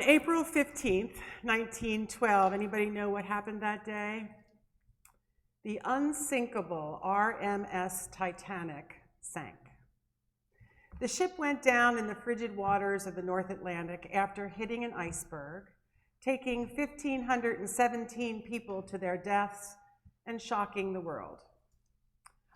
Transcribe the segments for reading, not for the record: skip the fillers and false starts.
On April 15th, 1912, anybody know what happened that day? The unsinkable RMS Titanic sank. The ship went down in the frigid waters of the North Atlantic after hitting an iceberg, taking 1,517 people to their deaths and shocking the world.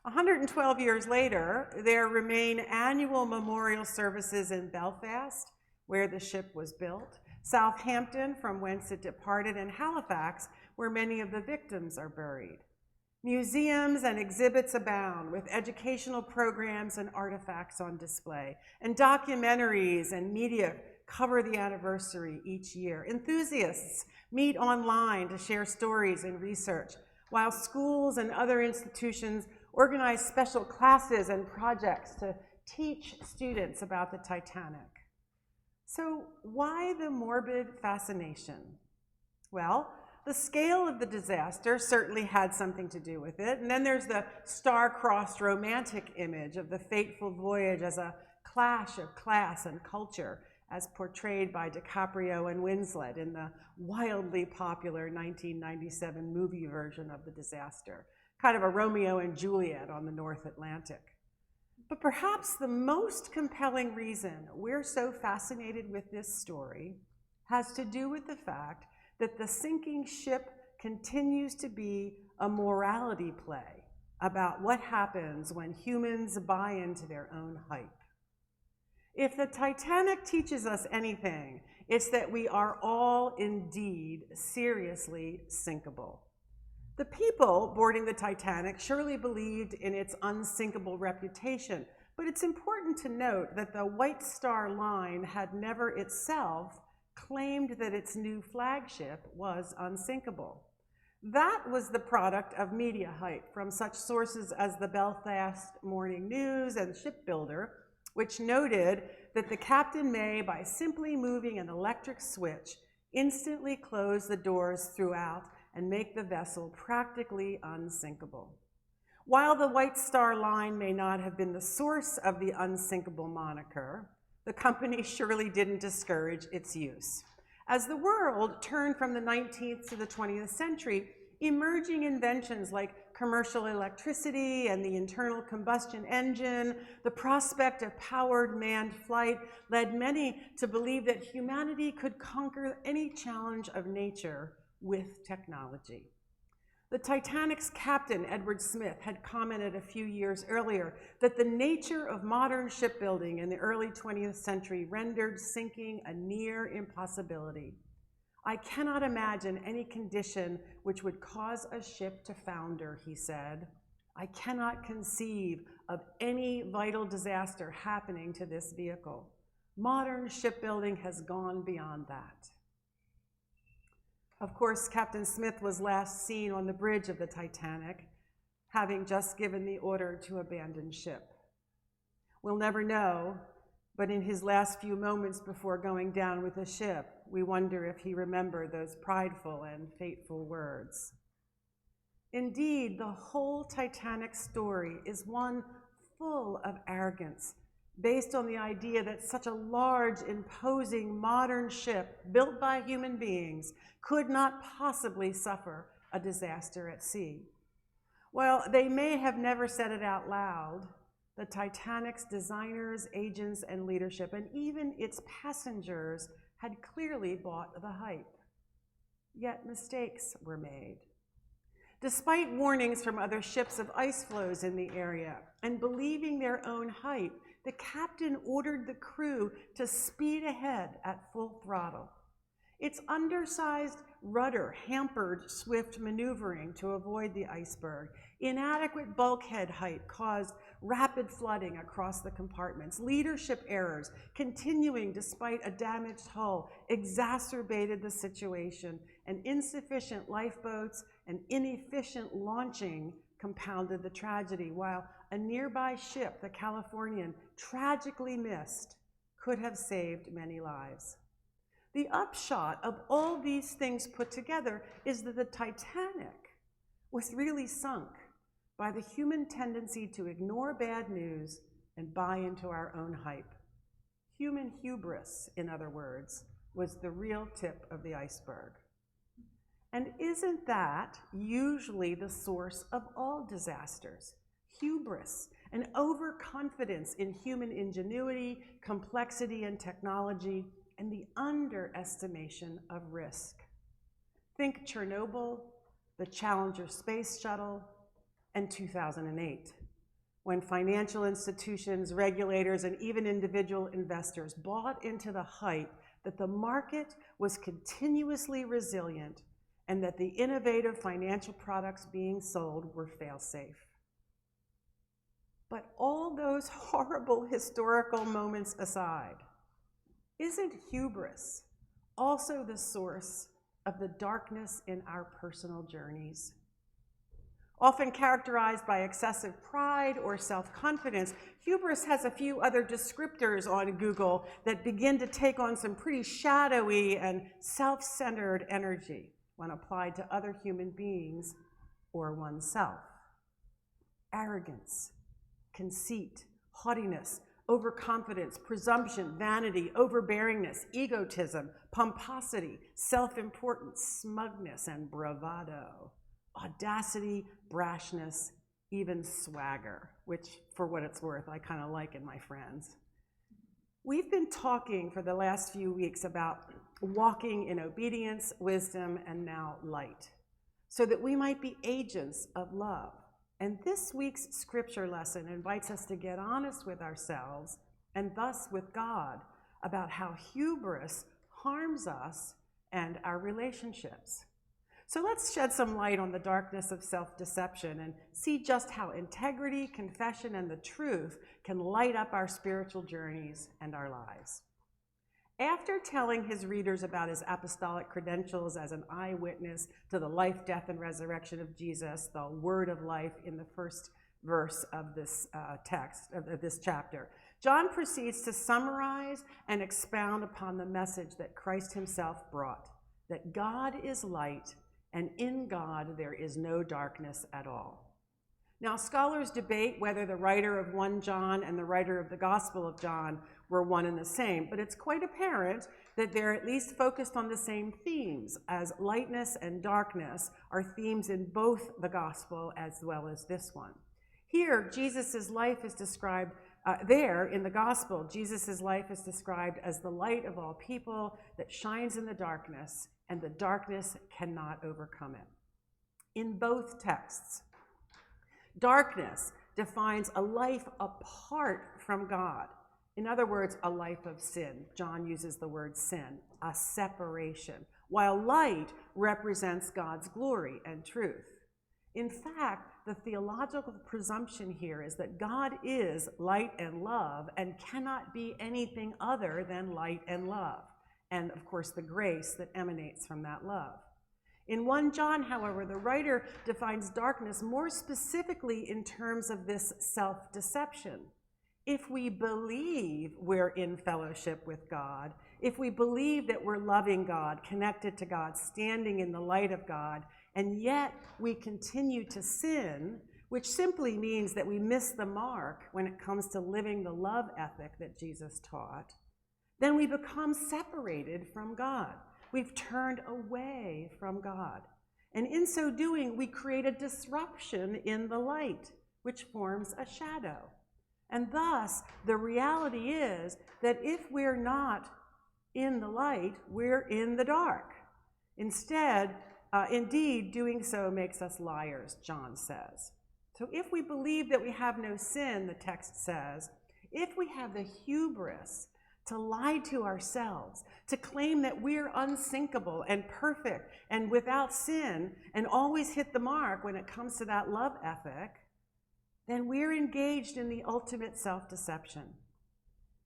112 years later, there remain annual memorial services in Belfast, where the ship was built, Southampton, from whence it departed, and Halifax, where many of the victims are buried. Museums and exhibits abound, with educational programs and artifacts on display, and documentaries and media cover the anniversary each year. Enthusiasts meet online to share stories and research, while schools and other institutions organize special classes and projects to teach students about the Titanic. So why the morbid fascination? Well, the scale of the disaster certainly had something to do with it. And then there's the star-crossed romantic image of the fateful voyage as a clash of class and culture, as portrayed by DiCaprio and Winslet in the wildly popular 1997 movie version of the disaster, kind of a Romeo and Juliet on the North Atlantic. But perhaps the most compelling reason we're so fascinated with this story has to do with the fact that the sinking ship continues to be a morality play about what happens when humans buy into their own hype. If the Titanic teaches us anything, it's that we are all indeed seriously sinkable. The people boarding the Titanic surely believed in its unsinkable reputation, but it's important to note that the White Star Line had never itself claimed that its new flagship was unsinkable. That was the product of media hype from such sources as the Belfast Morning News and Shipbuilder, which noted that the captain may, by simply moving an electric switch, instantly close the doors throughout and make the vessel practically unsinkable. While the White Star Line may not have been the source of the unsinkable moniker, the company surely didn't discourage its use. As the world turned from the 19th to the 20th century, emerging inventions like commercial electricity and the internal combustion engine, the prospect of powered manned flight led many to believe that humanity could conquer any challenge of nature with technology. The Titanic's captain, Edward Smith, had commented a few years earlier that the nature of modern shipbuilding in the early 20th century rendered sinking a near impossibility. I cannot imagine any condition which would cause a ship to founder, he said. I cannot conceive of any vital disaster happening to this vehicle. Modern shipbuilding has gone beyond that. Of course, Captain Smith was last seen on the bridge of the Titanic, having just given the order to abandon ship. We'll never know, but in his last few moments before going down with the ship, we wonder if he remembered those prideful and fateful words. Indeed, the whole Titanic story is one full of arrogance, based on the idea that such a large, imposing modern ship built by human beings could not possibly suffer a disaster at sea. While they may have never said it out loud, the Titanic's designers, agents, and leadership, and even its passengers, had clearly bought the hype. Yet mistakes were made. Despite warnings from other ships of ice floes in the area, and believing their own hype, the captain ordered the crew to speed ahead at full throttle. Its undersized rudder hampered swift maneuvering to avoid the iceberg. Inadequate bulkhead height caused rapid flooding across the compartments. Leadership errors, continuing despite a damaged hull, exacerbated the situation, and insufficient lifeboats and inefficient launching compounded the tragedy, while a nearby ship, the Californian, tragically missed, could have saved many lives. The upshot of all these things put together is that the Titanic was really sunk by the human tendency to ignore bad news and buy into our own hype. Human hubris, in other words, was the real tip of the iceberg. And isn't that usually the source of all disasters? Hubris, an overconfidence in human ingenuity, complexity, and technology, and the underestimation of risk. Think Chernobyl, the Challenger space shuttle, and 2008, when financial institutions, regulators, and even individual investors bought into the hype that the market was continuously resilient and that the innovative financial products being sold were fail-safe. But all those horrible historical moments aside, isn't hubris also the source of the darkness in our personal journeys? Often characterized by excessive pride or self-confidence, hubris has a few other descriptors on Google that begin to take on some pretty shadowy and self-centered energy when applied to other human beings or oneself. Arrogance, conceit, haughtiness, overconfidence, presumption, vanity, overbearingness, egotism, pomposity, self-importance, smugness, and bravado, audacity, brashness, even swagger, which, for what it's worth, I kind of like in my friends. We've been talking for the last few weeks about walking in obedience, wisdom, and now light, so that we might be agents of love. And this week's scripture lesson invites us to get honest with ourselves and thus with God about how hubris harms us and our relationships. So let's shed some light on the darkness of self-deception and see just how integrity, confession, and the truth can light up our spiritual journeys and our lives. After telling his readers about his apostolic credentials as an eyewitness to the life, death, and resurrection of Jesus, the word of life in the first verse of this text, of this chapter, John proceeds to summarize and expound upon the message that Christ himself brought, that God is light, and in God there is no darkness at all. Now, scholars debate whether the writer of 1 John and the writer of the Gospel of John were one and the same, but it's quite apparent that they're at least focused on the same themes, as lightness and darkness are themes in both the Gospel as well as this one. Here, Jesus' life is described, there in the Gospel, Jesus' life is described as the light of all people that shines in the darkness, and the darkness cannot overcome it. In both texts, darkness defines a life apart from God. In other words, a life of sin. John uses the word sin, a separation, while light represents God's glory and truth. In fact, the theological presumption here is that God is light and love and cannot be anything other than light and love, and of course the grace that emanates from that love. In 1 John, however, the writer defines darkness more specifically in terms of this self-deception. If we believe we're in fellowship with God, if we believe that we're loving God, connected to God, standing in the light of God, and yet we continue to sin, which simply means that we miss the mark when it comes to living the love ethic that Jesus taught, then we become separated from God. We've turned away from God. And in so doing, we create a disruption in the light, which forms a shadow. And thus, the reality is that if we're not in the light, we're in the dark. Indeed, doing so makes us liars, John says. So if we believe that we have no sin, the text says, if we have the hubris to lie to ourselves, to claim that we're unsinkable and perfect and without sin and always hit the mark when it comes to that love ethic, then we're engaged in the ultimate self-deception.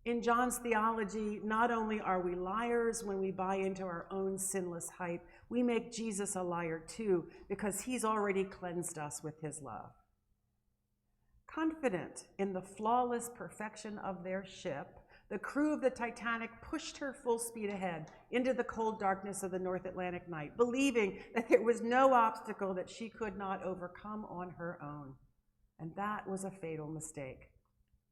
In John's theology, not only are we liars when we buy into our own sinless hype, we make Jesus a liar too, because he's already cleansed us with his love. Confident in the flawless perfection of their ship, the crew of the Titanic pushed her full speed ahead into the cold darkness of the North Atlantic night, believing that there was no obstacle that she could not overcome on her own. And that was a fatal mistake.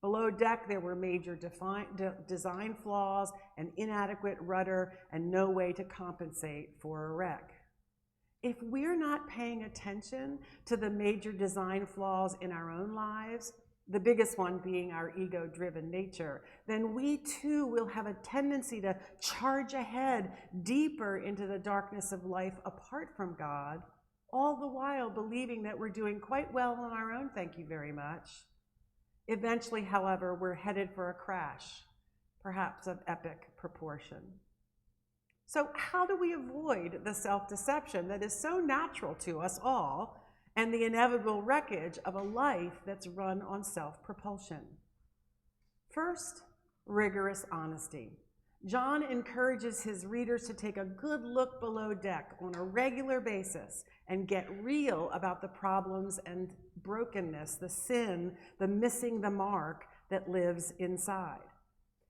Below deck, there were major design flaws, an inadequate rudder, and no way to compensate for a wreck. If we're not paying attention to the major design flaws in our own lives, the biggest one being our ego-driven nature, then we too will have a tendency to charge ahead deeper into the darkness of life apart from God, all the while believing that we're doing quite well on our own, thank you very much. Eventually, however, we're headed for a crash, perhaps of epic proportion. So how do we avoid the self-deception that is so natural to us all and the inevitable wreckage of a life that's run on self-propulsion? First, rigorous honesty. John encourages his readers to take a good look below deck on a regular basis and get real about the problems and brokenness, the sin, the missing the mark that lives inside.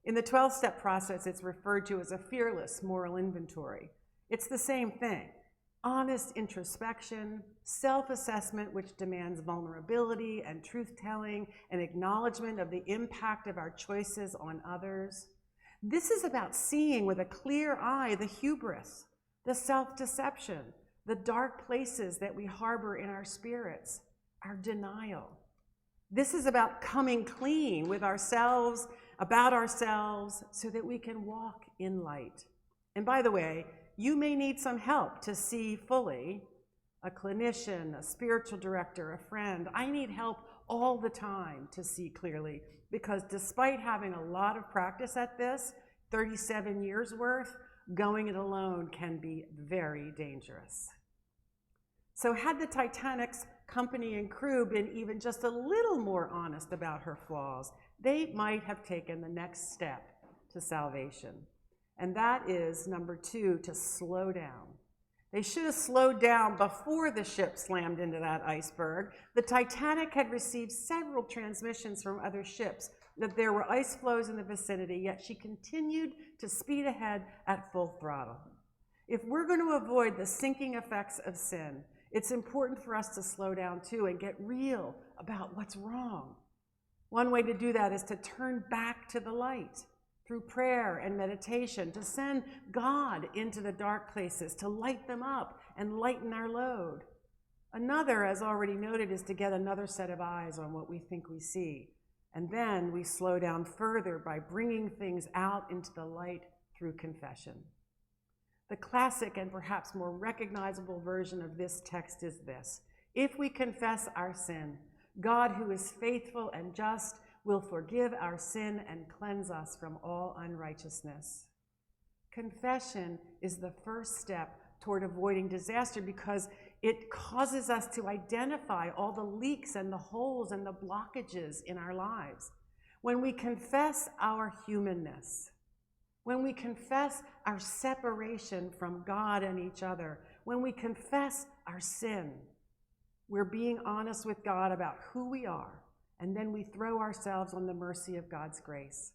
In the 12-step process, it's referred to as a fearless moral inventory. It's the same thing. Honest introspection, self-assessment, which demands vulnerability and truth-telling, and acknowledgement of the impact of our choices on others. This is about seeing with a clear eye the hubris, the self-deception, the dark places that we harbor in our spirits, our denial. This is about coming clean with ourselves, about ourselves, so that we can walk in light. And by the way, you may need some help to see fully. A clinician, a spiritual director, a friend. I need help all the time to see clearly, because despite having a lot of practice at this, 37 years worth, going it alone can be very dangerous. So had the Titanic's company and crew been even just a little more honest about her flaws, they might have taken the next step to salvation. And that is, number 2, to slow down. They should have slowed down before the ship slammed into that iceberg. The Titanic had received several transmissions from other ships that there were ice floes in the vicinity, yet she continued to speed ahead at full throttle. If we're going to avoid the sinking effects of sin, it's important for us to slow down too and get real about what's wrong. One way to do that is to turn back to the light through prayer and meditation, to send God into the dark places, to light them up and lighten our load. Another, as already noted, is to get another set of eyes on what we think we see. And then we slow down further by bringing things out into the light through confession. The classic and perhaps more recognizable version of this text is this: if we confess our sin, God, who is faithful and just, will forgive our sin and cleanse us from all unrighteousness. Confession is the first step toward avoiding disaster because it causes us to identify all the leaks and the holes and the blockages in our lives. When we confess our humanness, when we confess our separation from God and each other, when we confess our sin, we're being honest with God about who we are, and then we throw ourselves on the mercy of God's grace.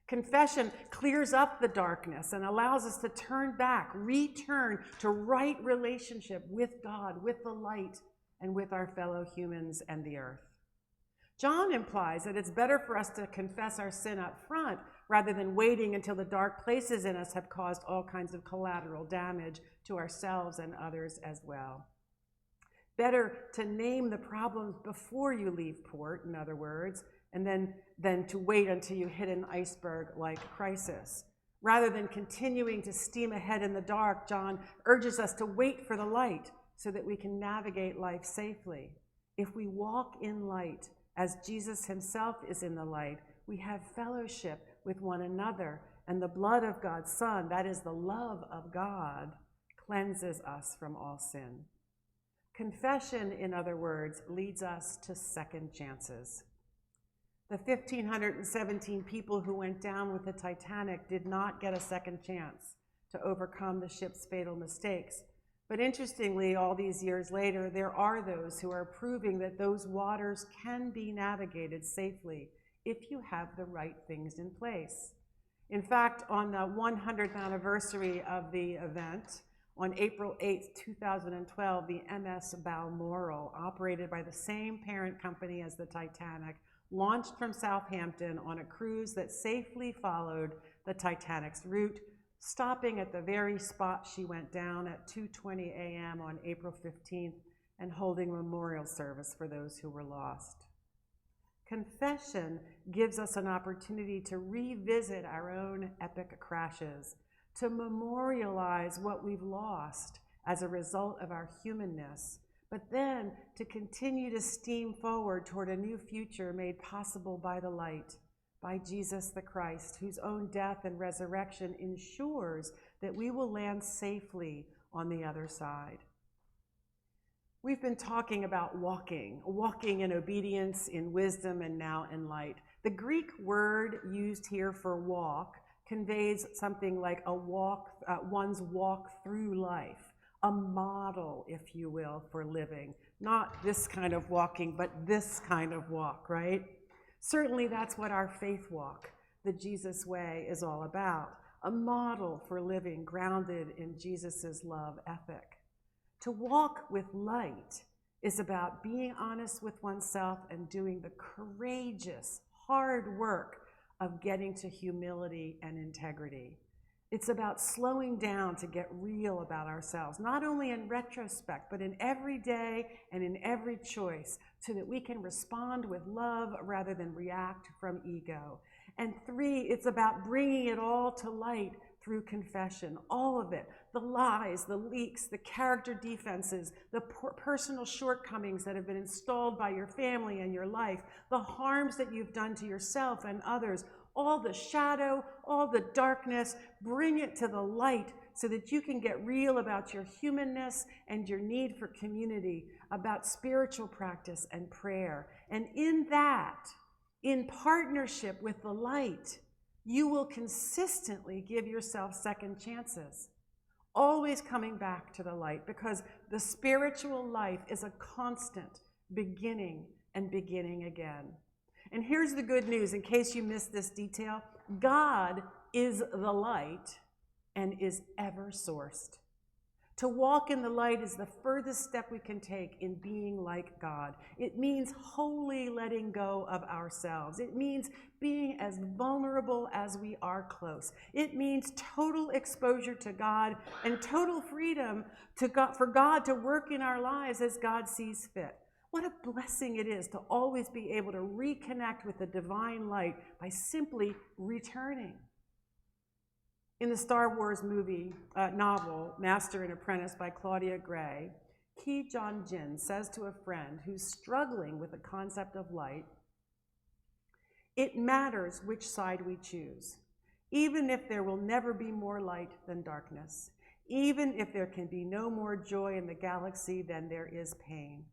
Confession clears up the darkness and allows us to turn back, return to right relationship with God, with the light, and with our fellow humans and the earth. John implies that it's better for us to confess our sin up front rather than waiting until the dark places in us have caused all kinds of collateral damage to ourselves and others as well. Better to name the problems before you leave port, in other words, and then to wait until you hit an iceberg-like crisis. Rather than continuing to steam ahead in the dark, John urges us to wait for the light so that we can navigate life safely. If we walk in light, as Jesus himself is in the light, we have fellowship with one another, and the blood of God's Son, that is the love of God, cleanses us from all sin. Confession, in other words, leads us to second chances. The 1,517 people who went down with the Titanic did not get a second chance to overcome the ship's fatal mistakes. But interestingly, all these years later, there are those who are proving that those waters can be navigated safely if you have the right things in place. In fact, on the 100th anniversary of the event, on April 8, 2012, the MS Balmoral, operated by the same parent company as the Titanic, launched from Southampton on a cruise that safely followed the Titanic's route, stopping at the very spot she went down at 2:20 a.m. on April 15th and holding memorial service for those who were lost. Confession gives us an opportunity to revisit our own epic crashes, to memorialize what we've lost as a result of our humanness, but then to continue to steam forward toward a new future made possible by the light, by Jesus the Christ, whose own death and resurrection ensures that we will land safely on the other side. We've been talking about walking in obedience, in wisdom, and now in light. The Greek word used here for walk conveys something like a walk, one's walk through life, a model, if you will, for living. Not this kind of walking, but this kind of walk, right? Certainly that's what our faith walk, the Jesus way, is all about. A model for living grounded in Jesus's love ethic. To walk with light is about being honest with oneself and doing the courageous, hard work of getting to humility and integrity. It's about slowing down to get real about ourselves, not only in retrospect, but in every day and in every choice, so that we can respond with love rather than react from ego. And 3, it's about bringing it all to light through confession, all of it, the lies, the leaks, the character defenses, the personal shortcomings that have been installed by your family and your life, the harms that you've done to yourself and others, all the shadow, all the darkness, bring it to the light so that you can get real about your humanness and your need for community, about spiritual practice and prayer. And in that, in partnership with the light, you will consistently give yourself second chances, always coming back to the light, because the spiritual life is a constant beginning and beginning again. And here's the good news, in case you missed this detail: God is the light and is ever sourced. To walk in the light is the furthest step we can take in being like God. It means wholly letting go of ourselves. It means being as vulnerable as we are close. It means total exposure to God and total freedom to God, for God to work in our lives as God sees fit. What a blessing it is to always be able to reconnect with the divine light by simply returning. In the Star Wars novel, Master and Apprentice by Claudia Gray, Ki Jong-jin says to a friend who's struggling with the concept of light, "It matters which side we choose, even if there will never be more light than darkness, even if there can be no more joy in the galaxy than there is pain.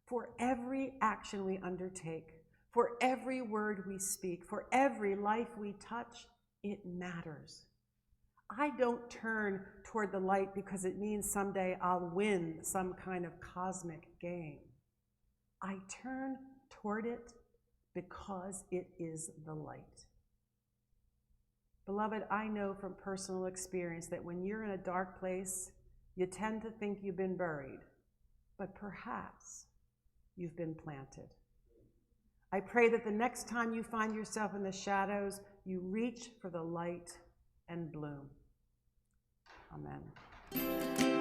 For every action we undertake, for every word we speak, for every life we touch, it matters. I don't turn toward the light because it means someday I'll win some kind of cosmic game. I turn toward it because it is the light." Beloved, I know from personal experience that when you're in a dark place, you tend to think you've been buried, but perhaps you've been planted. I pray that the next time you find yourself in the shadows, you reach for the light and bloom. Amen.